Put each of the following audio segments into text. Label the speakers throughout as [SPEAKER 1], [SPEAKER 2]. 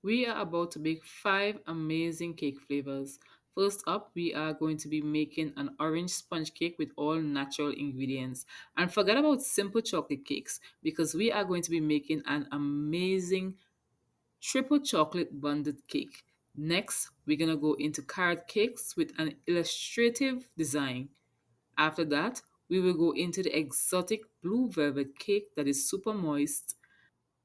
[SPEAKER 1] We are about to make five amazing cake flavors. First up, we are going to be making an orange sponge cake with all natural ingredients. And forget about simple chocolate cakes because we are going to be making an amazing triple chocolate bonded cake. Next, we're going to go into carrot cakes with an illustrative design. After that, we will go into the exotic blue velvet cake that is super moist.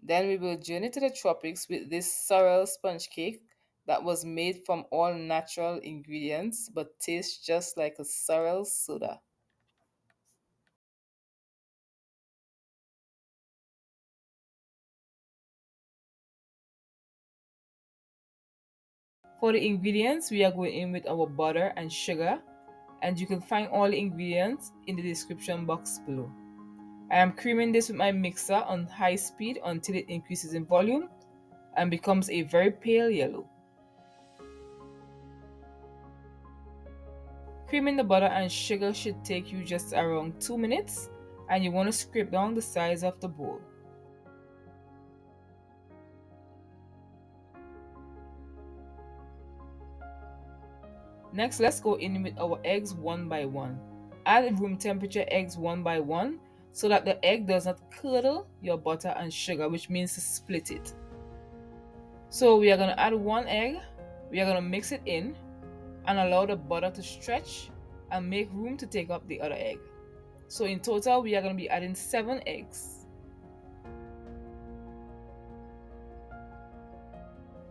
[SPEAKER 1] Then we will journey to the tropics with this sorrel sponge cake that was made from all natural ingredients but tastes just like a sorrel soda. For the ingredients, we are going in with our butter and sugar, and you can find all the ingredients in the description box below. I am creaming this with my mixer on high speed until it increases in volume and becomes a very pale yellow. Creaming the butter and sugar should take you just around 2 minutes, and you want to scrape down the sides of the bowl. Next, let's go in with our eggs one by one. Add room temperature eggs one by one so that the egg does not curdle your butter and sugar, which means to split it. So we are going to add one egg, we are going to mix it in and allow the butter to stretch and make room to take up the other egg. So in total, we are going to be adding 7 eggs.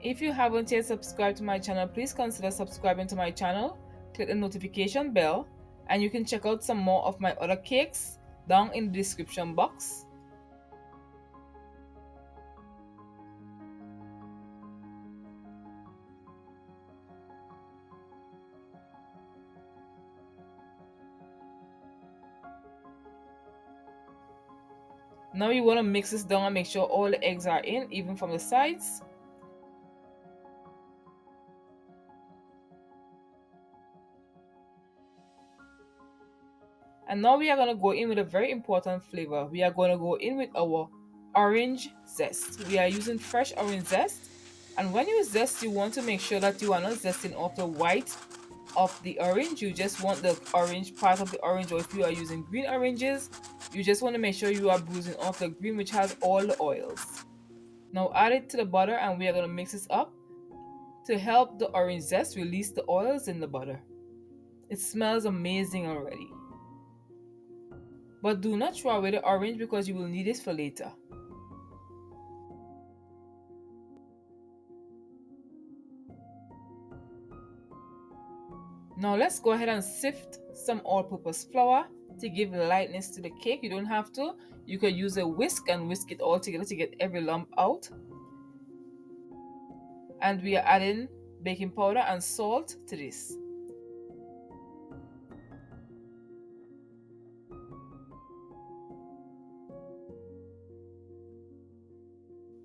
[SPEAKER 1] If you haven't yet subscribed to my channel, please consider subscribing to my channel. Click the notification bell and you can check out some more of my other cakes down in the description box. Now you want to mix this down and make sure all the eggs are in, even from the sides. And now we are going to go in with a very important flavor. We are going to go in with our orange zest. We are using fresh orange zest. And when you zest, you want to make sure that you are not zesting off the white of the orange. You just want the orange part of the orange, or if you are using green oranges, you just want to make sure you are bruising off the green, which has all the oils. Now add it to the butter and we are going to mix this up to help the orange zest release the oils in the butter. It smells amazing already. But do not throw away the orange because you will need it for later. Now let's go ahead and sift some all-purpose flour to give lightness to the cake. You don't have to. You can use a whisk and whisk it all together to get every lump out. And we are adding baking powder and salt to this.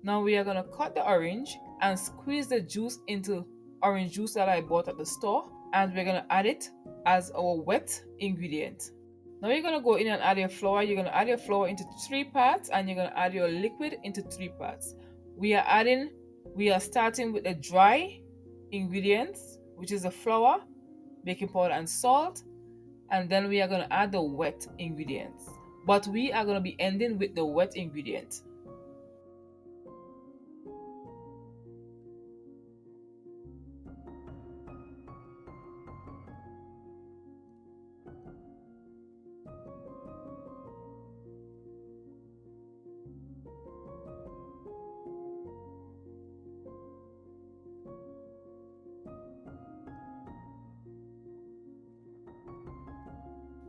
[SPEAKER 1] Now we are going to cut the orange and squeeze the juice into orange juice that I bought at the store, and we're going to add it as our wet ingredient. Now you're going to go in and add your flour. You're going to add your flour into 3 parts and you're going to add your liquid into 3 parts. We are starting with the dry ingredients, which is the flour, baking powder and salt, and then we are going to add the wet ingredients. But we are going to be ending with the wet ingredient.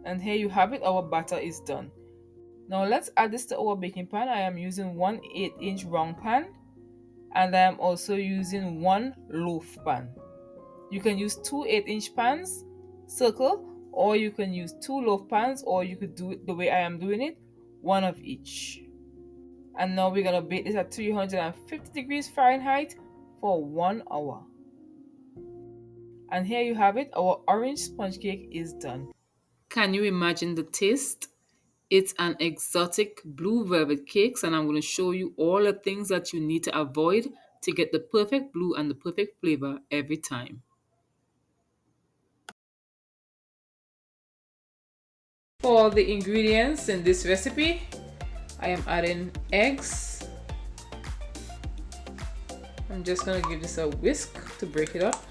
[SPEAKER 1] And here you have it, our batter is done. Now let's add this to our baking pan. I am using one 8-inch round pan and I am also using one loaf pan. You can use 2 8-inch pans, circle, or you can use 2 loaf pans, or you could do it the way I am doing it, one of each. And now we're going to bake this at 350 degrees Fahrenheit for 1 hour. And here you have it, our orange sponge cake is done. Can you imagine the taste? It's an exotic blue velvet cake, and I'm going to show you all the things that you need to avoid to get the perfect blue and the perfect flavor every time. For the ingredients in this recipe, I am adding eggs. I'm just going to give this a whisk to break it up.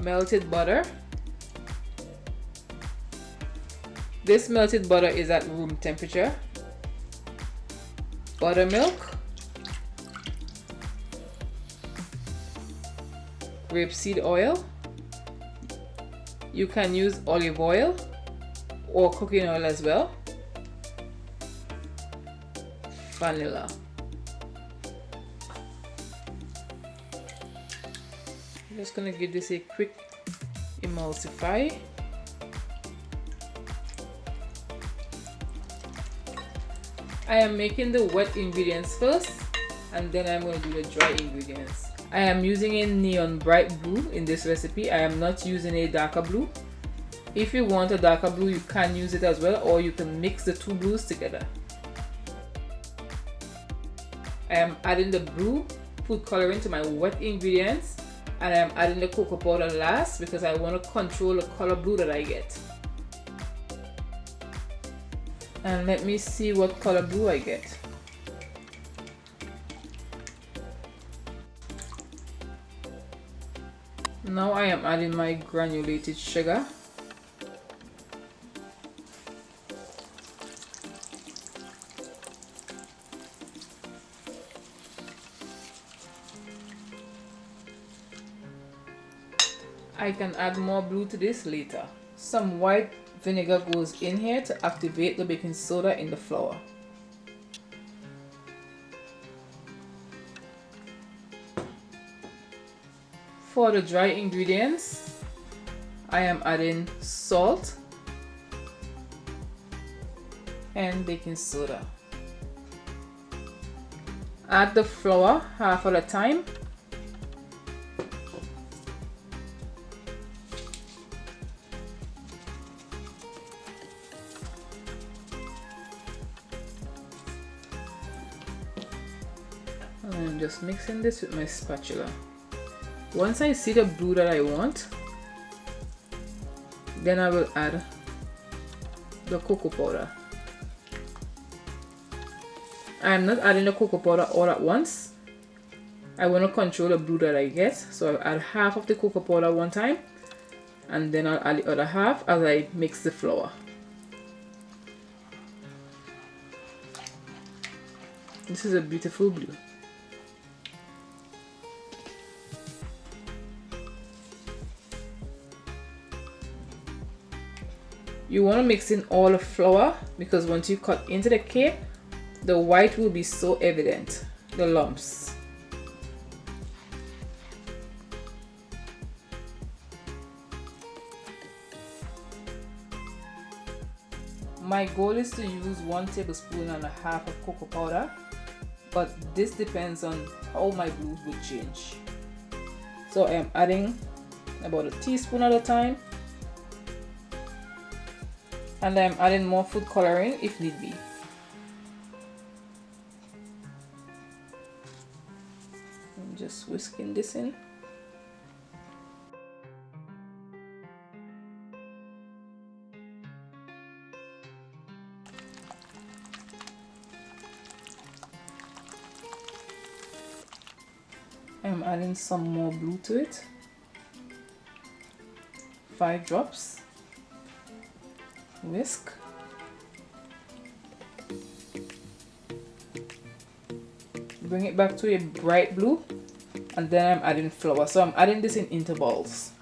[SPEAKER 1] Melted butter. This melted butter is at room temperature. Buttermilk. Grapeseed oil. You can use olive oil or cooking oil as well. Vanilla. I'm just going to give this a quick emulsify. I am making the wet ingredients first and then I'm going to do the dry ingredients. I am using a neon bright blue in this recipe. I am not using a darker blue. If you want a darker blue, you can use it as well, or you can mix the two blues together. I am adding the blue food coloring to my wet ingredients, and I am adding the cocoa powder last because I want to control the color blue that I get. And let me see what color blue I get. Now I am adding my granulated sugar. I can add more blue to this later. Some white vinegar goes in here to activate the baking soda in the flour. For the dry ingredients, I am adding salt and baking soda. Add the flour half at a time. And I'm just mixing this with my spatula. Once I see the blue that I want, then I will add the cocoa powder. I am not adding the cocoa powder all at once. I want to control the blue that I get, so I'll add half of the cocoa powder one time, and then I'll add the other half as I mix the flour. This is a beautiful blue. You want to mix in all the flour because once you cut into the cake, the white will be so evident, the lumps. My goal is to use 1 tablespoon and a half of cocoa powder, but this depends on how my blues will change. So I am adding about a teaspoon at a time. And I'm adding more food coloring if need be. I'm just whisking this in. I'm adding some more blue to it. 5 drops. Whisk. Bring it back to a bright blue, and then I'm adding flour. So I'm adding this in intervals.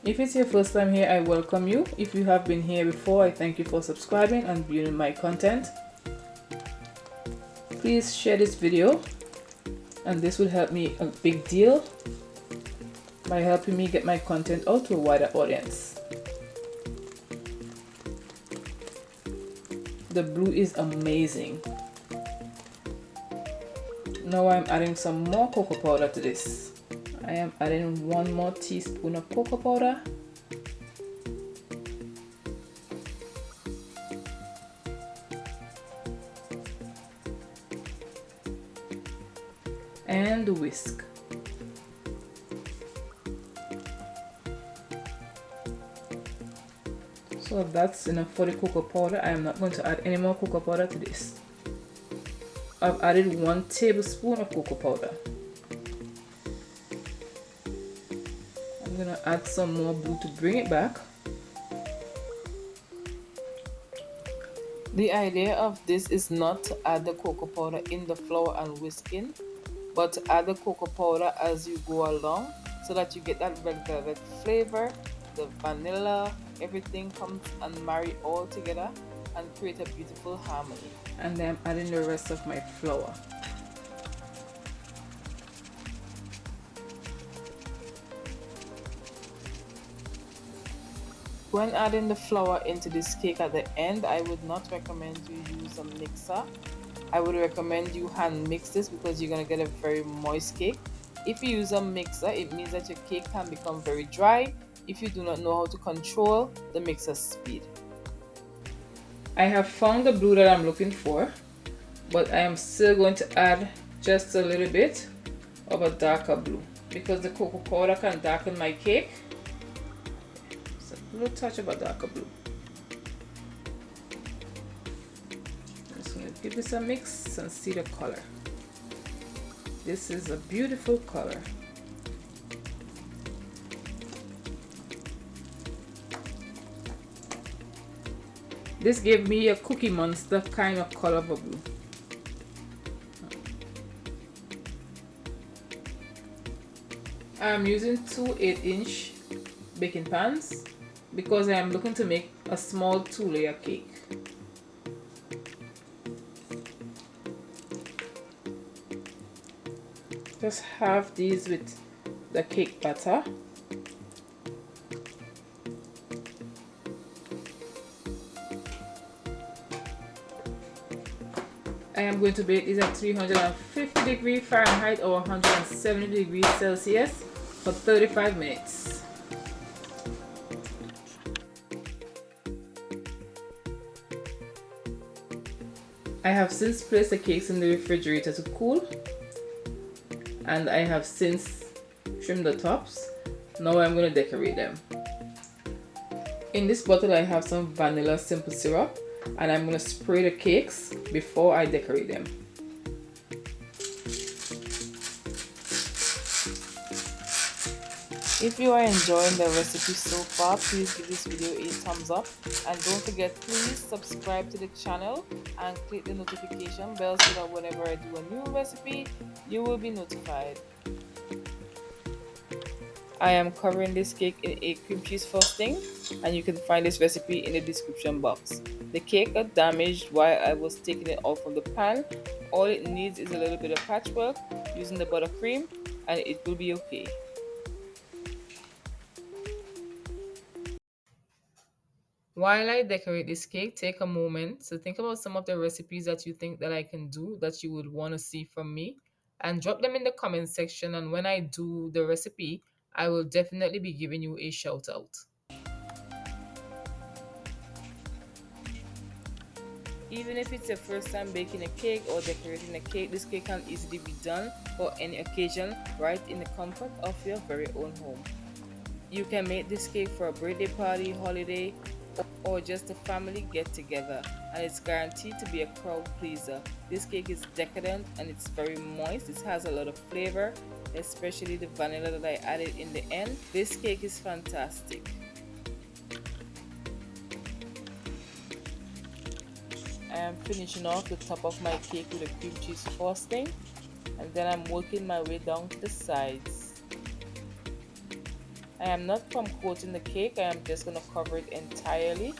[SPEAKER 1] If it's your first time here, I welcome you. If you have been here before, I thank you for subscribing and viewing my content. Please share this video, and this will help me a big deal by helping me get my content out to a wider audience. The blue is amazing. Now I'm adding some more cocoa powder to this. I am adding 1 more teaspoon of cocoa powder. And whisk. So that's enough for the cocoa powder. I am not going to add any more cocoa powder to this. I've added 1 tablespoon of cocoa powder. I'm going to add some more blue to bring it back. The idea of this is not to add the cocoa powder in the flour and whisk in, but to add the cocoa powder as you go along so that you get that red velvet flavor, the vanilla, everything comes and marry all together and create a beautiful harmony. And then I'm adding the rest of my flour. When adding the flour into this cake at the end, I would not recommend you use a mixer. I would recommend you hand mix this because you're going to get a very moist cake. If you use a mixer, it means that your cake can become very dry if you do not know how to control the mixer's speed. I have found the blue that I'm looking for, but I am still going to add just a little bit of a darker blue because the cocoa powder can darken my cake. A little touch of a darker blue. I'm just going to give this a mix and see the color. This is a beautiful color. This gave me a Cookie Monster kind of color of a blue. I'm using 2 8-inch baking pans because I am looking to make a small 2-layer cake. Just have these with the cake batter. I am going to bake these at 350 degrees Fahrenheit or 170 degrees Celsius for 35 minutes. I have since placed the cakes in the refrigerator to cool, and I have since trimmed the tops. Now I'm going to decorate them. In this bottle I have some vanilla simple syrup, and I'm going to spray the cakes before I decorate them. If you are enjoying the recipe so far, please give this video a thumbs up, and don't forget, please subscribe to the channel and click the notification bell so that whenever I do a new recipe, you will be notified. I am covering this cake in a cream cheese frosting, and you can find this recipe in the description box. The cake got damaged while I was taking it out from the pan. All it needs is a little bit of patchwork using the buttercream, and it will be okay. While I decorate this cake, take a moment to think about some of the recipes that you think that I can do that you would want to see from me, and drop them in the comment section, and when I do the recipe, I will definitely be giving you a shout out. Even if it's your first time baking a cake or decorating a cake, this cake can easily be done for any occasion right in the comfort of your very own home. You can make this cake for a birthday party, holiday, or just a family get together, and it's guaranteed to be a crowd pleaser. This cake is decadent and it's very moist. It has a lot of flavor, especially the vanilla that I added in the end. This cake is fantastic. I am finishing off the top of my cake with a cream cheese frosting, and then I'm working my way down to the sides. I am not crumb coating the cake, I am just going to cover it entirely.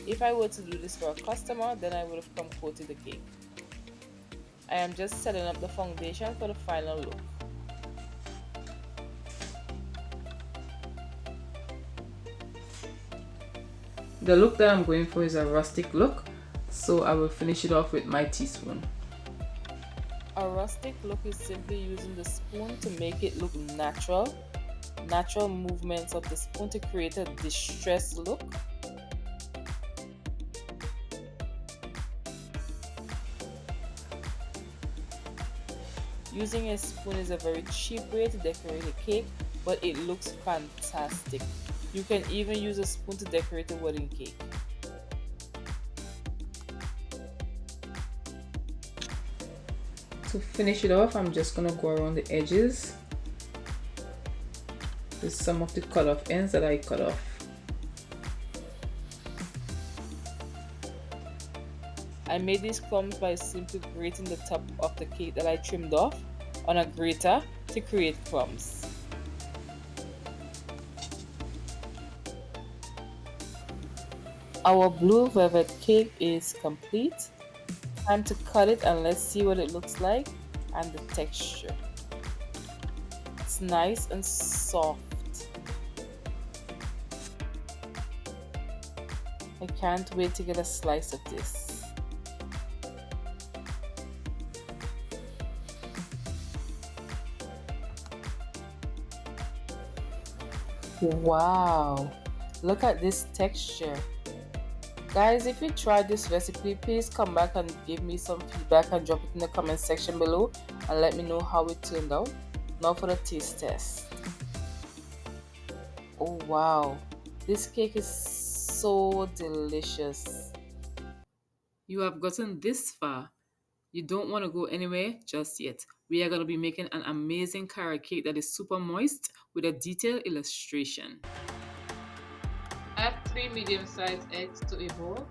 [SPEAKER 1] If I were to do this for a customer, then I would have crumb coated the cake. I am just setting up the foundation for the final look. The look that I'm going for is a rustic look. So I will finish it off with my teaspoon.
[SPEAKER 2] A rustic look is simply using the spoon to make it look natural. Natural movements of the spoon to create a distressed look. Using a spoon is a very cheap way to decorate a cake, but it looks fantastic. You can even use a spoon to decorate a wedding cake.
[SPEAKER 1] To finish it off, I'm just gonna go around the edges with some of the cut off ends that I cut off.
[SPEAKER 2] I made these crumbs by simply grating the top of the cake that I trimmed off on a grater to create crumbs. Our blue velvet cake is complete. Time to cut it and let's see what it looks like and the texture. It's nice and soft. I can't wait to get a slice of this. Wow, look at this texture. Guys, if you tried this recipe, please come back and give me some feedback and drop it in the comment section below and let me know how it turned out. Now for the taste test. Oh wow, this cake is so delicious.
[SPEAKER 1] You have gotten this far. You don't want to go anywhere just yet. We are going to be making an amazing carrot cake that is super moist with a detailed illustration. Add 3 medium-sized eggs to a bowl.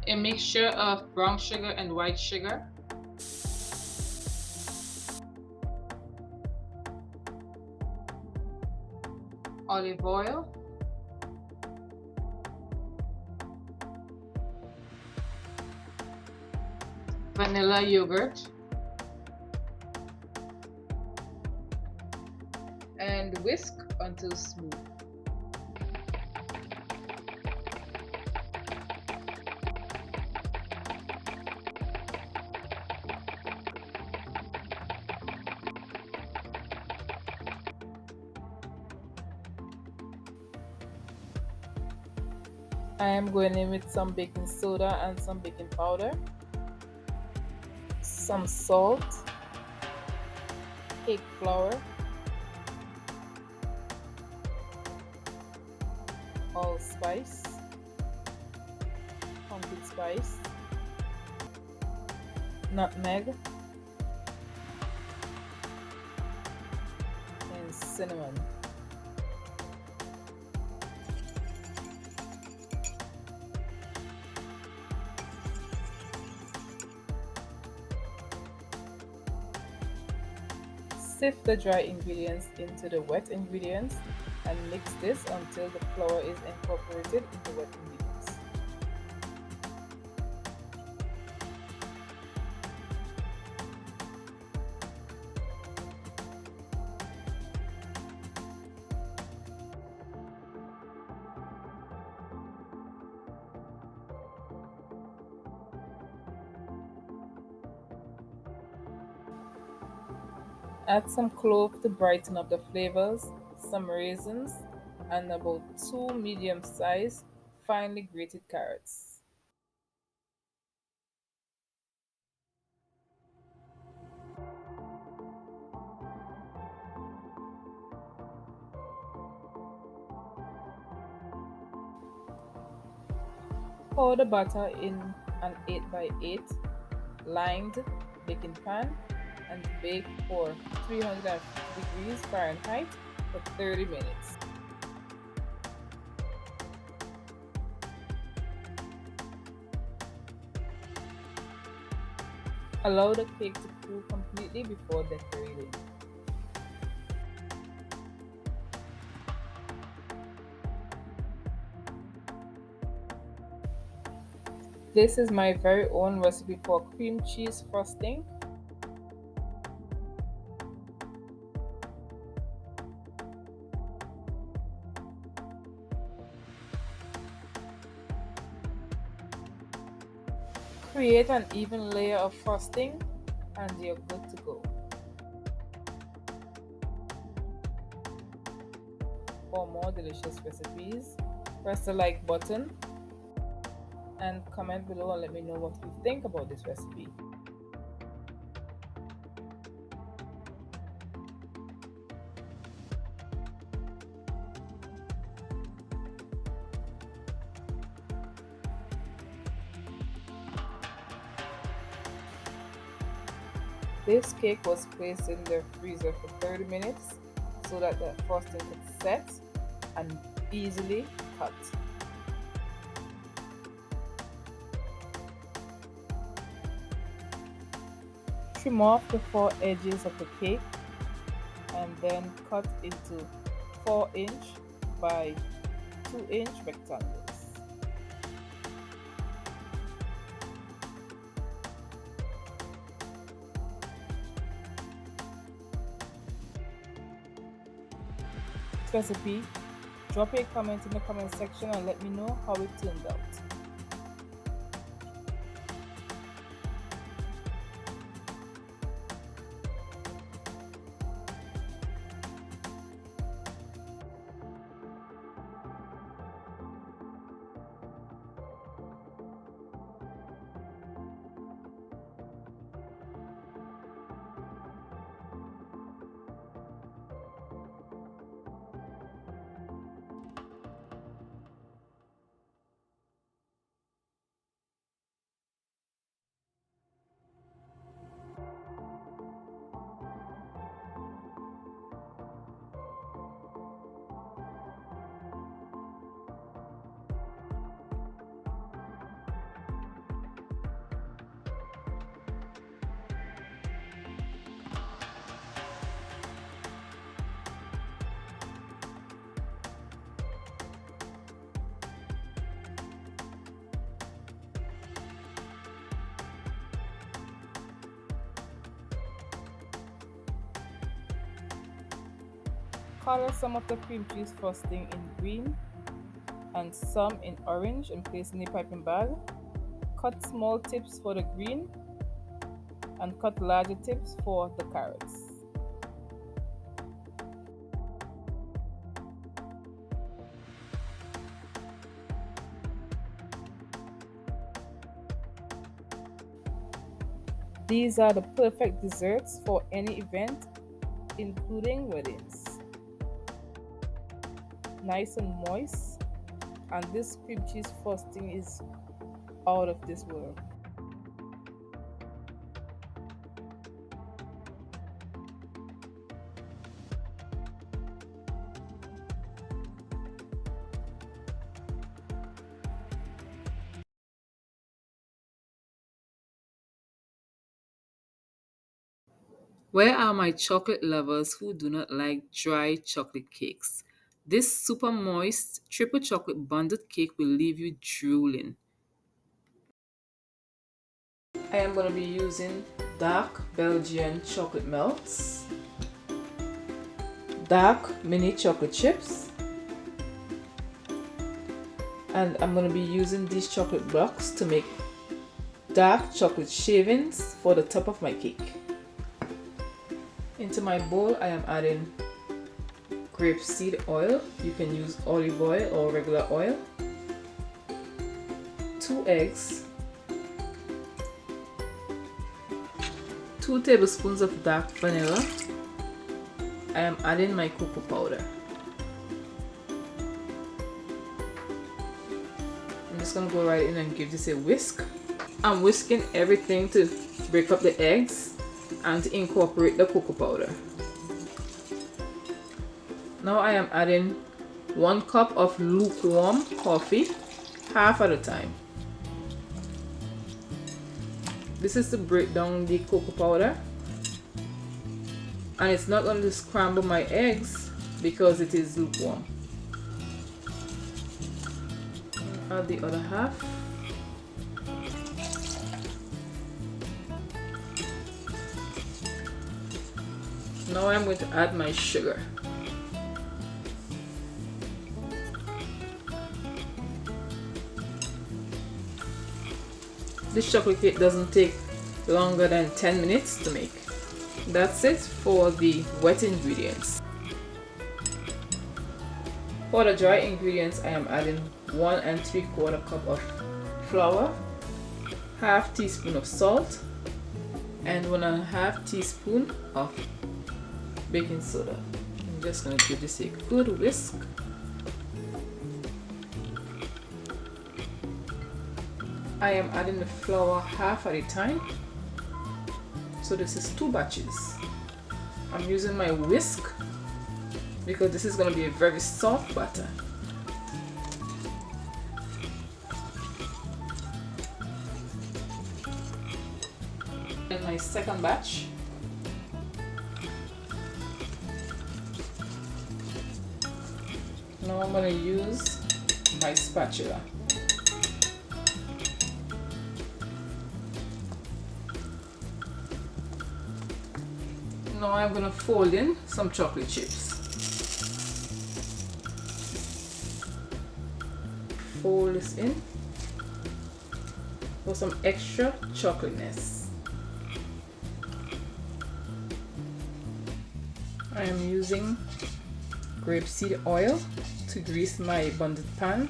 [SPEAKER 1] A mixture of brown sugar and white sugar. Olive oil. Vanilla yogurt. And whisk until smooth.
[SPEAKER 2] I am going in with some baking soda and some baking powder, some salt, cake flour, allspice, pumpkin spice, nutmeg, and cinnamon. Sift the dry ingredients into the wet ingredients and mix this until the flour is incorporated in the wet ingredients. Add some clove to brighten up the flavors, some raisins, and about 2 medium-sized finely grated carrots. Pour the batter in an 8 by 8 lined baking pan and bake for 350 degrees Fahrenheit for 30 minutes. Allow the cake to cool completely before decorating. This is my very own recipe for cream cheese frosting. Create an even layer of frosting and you're good to go. For more delicious recipes, press the like button and comment below and let me know what you think about this recipe. This cake was placed in the freezer for 30 minutes so that the frosting could set and easily cut. Trim off the 4 edges of the cake and then cut into 4-inch by 2-inch rectangles. Recipe, drop a comment in the comment section and let me know how it turned out. Color some of the cream cheese frosting in green and some in orange and place in the piping bag. Cut small tips for the green and cut larger tips for the carrots. These are the perfect desserts for any event, including weddings. Nice and moist, and this cream cheese frosting is out of this world.
[SPEAKER 1] Where are my chocolate lovers who do not like dry chocolate cakes? This super moist triple chocolate bonded cake will leave you drooling. I am going to be using dark Belgian chocolate melts, dark mini chocolate chips, and I'm going to be using these chocolate blocks to make dark chocolate shavings for the top of my cake. Into my bowl I am adding grapeseed oil. You can use olive oil or regular oil, 2 eggs, 2 tablespoons of dark vanilla. I am adding my cocoa powder. I'm just going to go right in and give this a whisk. I'm whisking everything to break up the eggs and to incorporate the cocoa powder. Now I am adding 1 cup of lukewarm coffee, half at a time. This is to break down the cocoa powder, and it's not going to scramble my eggs because it is lukewarm. Add the other half. Now I'm going to add my sugar. This chocolate cake doesn't take longer than 10 minutes to make. That's it for the wet ingredients. For the dry ingredients, I am adding 1 3/4 cup of flour, half teaspoon of salt, and 1.5 teaspoon of baking soda. I'm just going to give this a good whisk. I am adding the flour half at a time, so this is 2 batches. I'm using my whisk because this is going to be a very soft batter. And my second batch. Now I'm going to use my spatula. Now I'm going to fold in some chocolate chips. Fold this in for some extra chocolateness. I am using grapeseed oil to grease my bunded pan.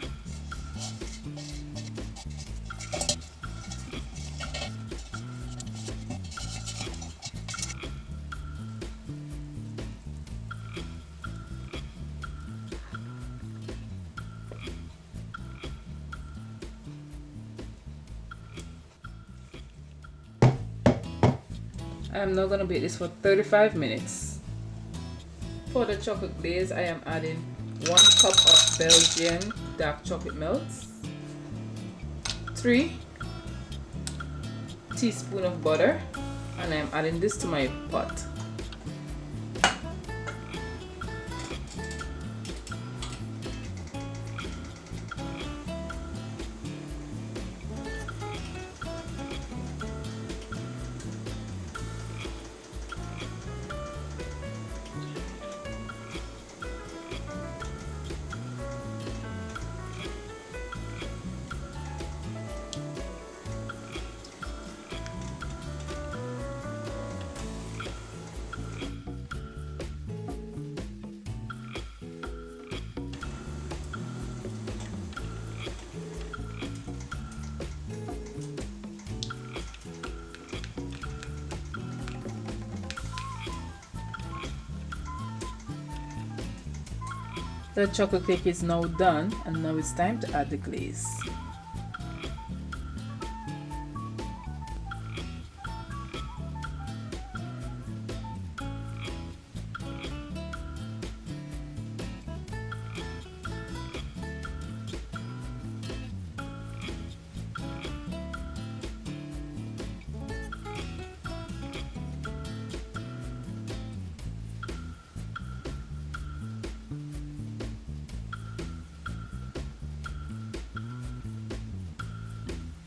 [SPEAKER 1] I am now going to bake this for 35 minutes. For the chocolate glaze, I am adding 1 cup of Belgian dark chocolate melts, 3 teaspoons of butter, and I am adding this to my pot. The chocolate cake is now done, and now it's time to add the glaze.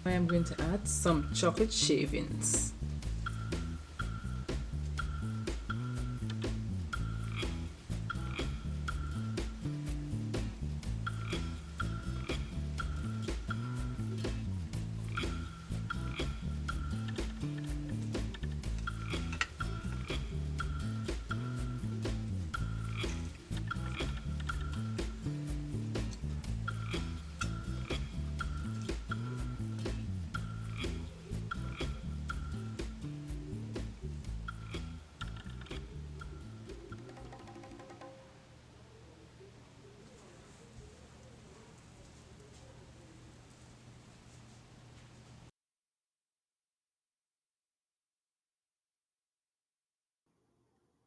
[SPEAKER 1] I am going to add some chocolate shavings.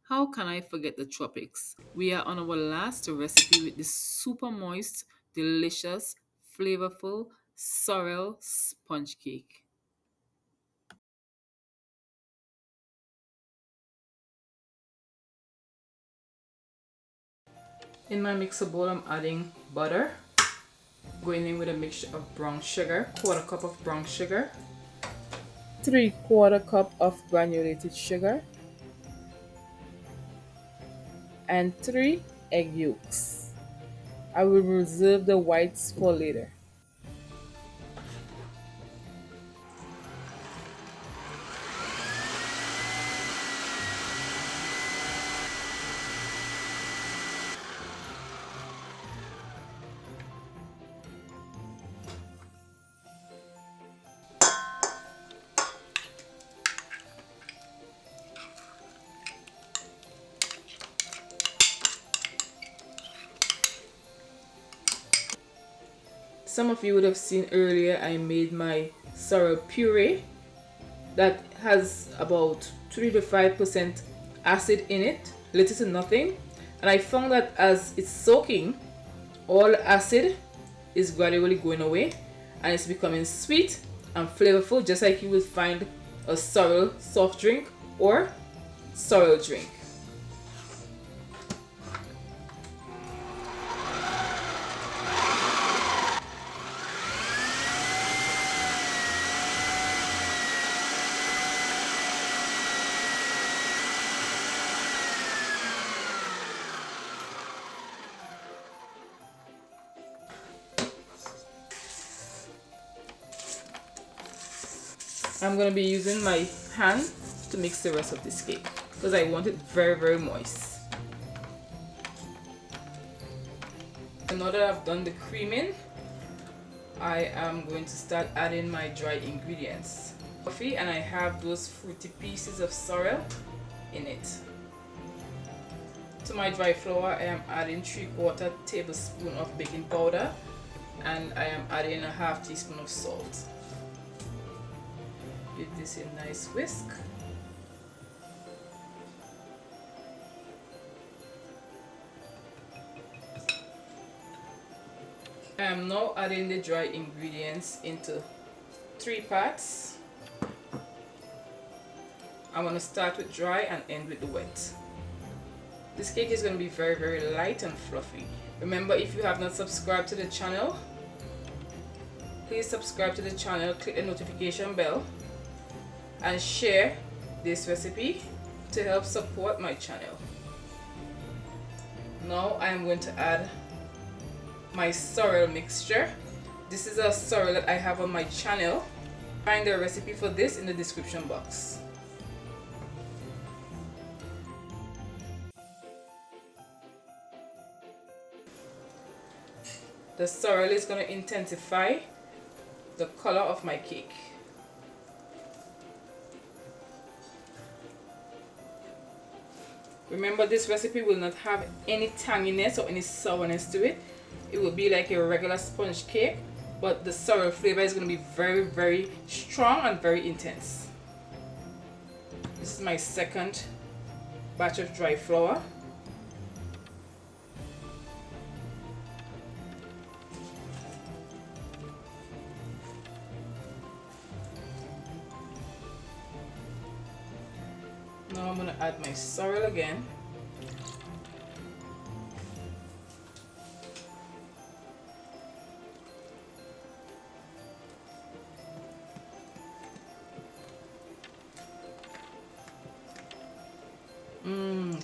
[SPEAKER 1] How can I forget the tropics? We are on our last recipe with this super moist, delicious, flavorful sorrel sponge cake. In my mixer bowl, I'm adding butter, going in with a mixture of brown sugar, 1/4 cup of brown sugar, 3/4 cup of granulated sugar,
[SPEAKER 2] and 3 egg yolks. I will reserve the whites for later. Some of you would have seen earlier I made my sorrel puree that has about 3 to 5% acid in it, little to nothing. And I found that as it's soaking, all acid is gradually going away and it's becoming sweet and flavorful, just like you would find a sorrel soft drink or sorrel drink. I'm going to be using my hand to mix the rest of this cake because I want it very moist. So now that I've done the creaming, I am going to start adding my dry ingredients. Coffee, and I have those fruity pieces of sorrel in it. To my dry flour, I am adding 3/4 tablespoon of baking powder, and I am adding a half teaspoon of salt. Give this a nice whisk. I am now adding the dry ingredients into 3 parts. I'm going to start with dry and end with the wet. This cake is going to be very light and fluffy. Remember, if you have not subscribed to the channel, please subscribe to the channel, click the notification bell, and share this recipe to help support my channel. Now I am going to add my sorrel mixture. This is a sorrel that I have on my channel. Find the recipe for this in the description box. The sorrel is going to intensify the color of my cake. Remember, this recipe will not have any tanginess or any sourness to it. It will be like a regular sponge cake, but the sorrel flavor is going to be very strong and very intense. This is my second batch of dry flour. Now I'm going to add my sorrel again.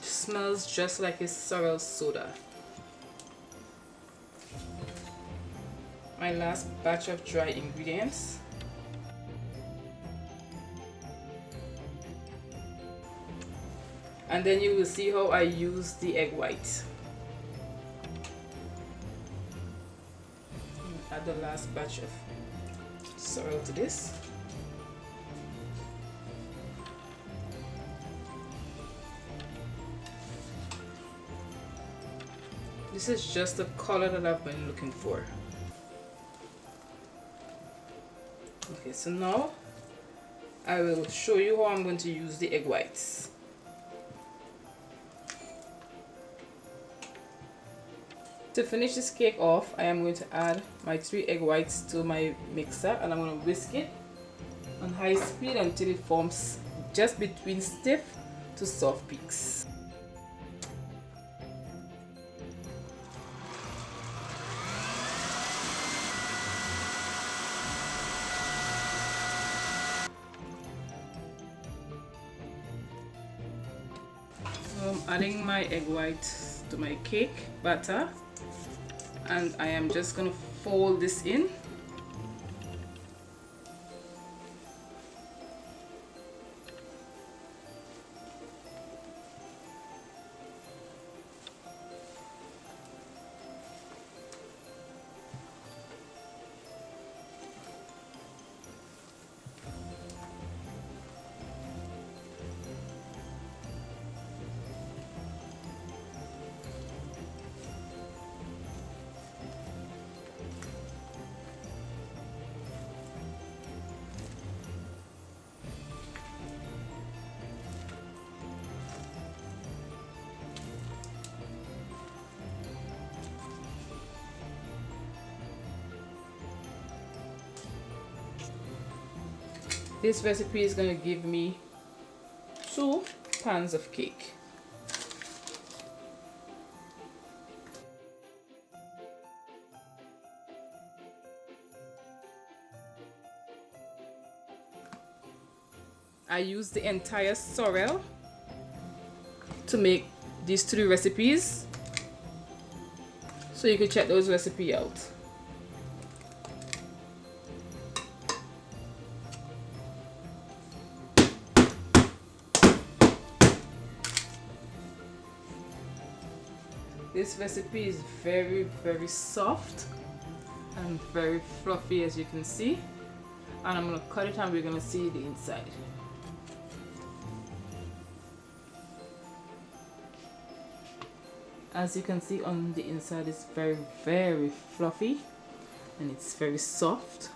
[SPEAKER 2] Smells just like a sorrel soda. My last batch of dry ingredients. And then you will see how I use the egg white. Add the last batch of sorrel to this. This is just the color that I've been looking for. Okay, so now I will show you how I'm going to use the egg whites. To finish this cake off, I am going to add my 3 egg whites to my mixer, and I'm going to whisk it on high speed until it forms just between stiff to soft peaks. I'm
[SPEAKER 1] Adding my egg white to my cake batter, and I am just going to fold this in. This recipe is going to give me 2 pans of cake. I used the entire sorrel to make these 3 recipes, so you can check those recipes out. This recipe is very soft and very fluffy, as you can see, and I'm going to cut it and we're going to see the inside. As you can see, on the inside is very fluffy and it's very soft.